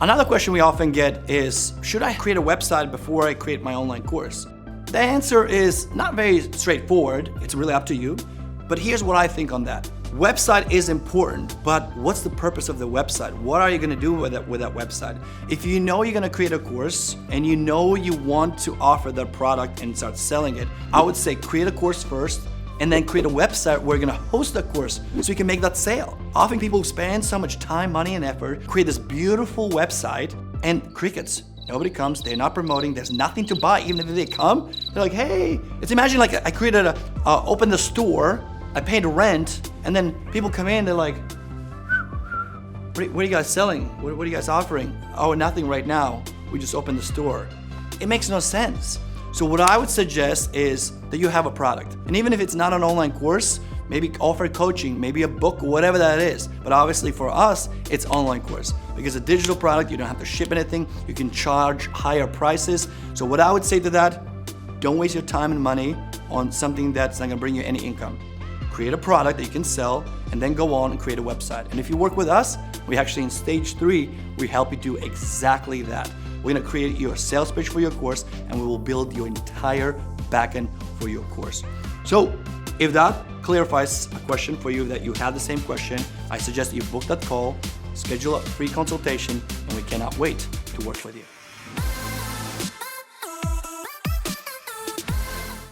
Another question we often get is, should I create a website before I create my online course? The answer is not very straightforward. It's really up to you. But here's what I think on that. Website is important, but what's the purpose of the website? What are you gonna do with that website? If you know you're gonna create a course and you know you want to offer that product and start selling it, I would say create a course first and then create a website where you're gonna host that course so you can make that sale. Often people spend so much time, money, and effort, create this beautiful website, and crickets. Nobody comes, they're not promoting, there's nothing to buy. Even if they come, they're like, hey, it's imagine like I created opened the store, I paid rent, and then people come in, they're like, what are you guys selling? What are you guys offering? Oh, nothing right now. We just opened the store. It makes no sense. So what I would suggest is that you have a product. And even if it's not an online course, maybe offer coaching, maybe a book, whatever that is. But obviously for us, it's online course. Because a digital product, you don't have to ship anything. You can charge higher prices. So what I would say to that, don't waste your time and money on something that's not gonna bring you any income. Create a product that you can sell, and then go on and create a website. And if you work with us, we actually in stage 3, we help you do exactly that. We're gonna create your sales pitch for your course, and we will build your entire backend for your course. So if that clarifies a question for you, that you have the same question, I suggest you book that call, schedule a free consultation, and we cannot wait to work with you.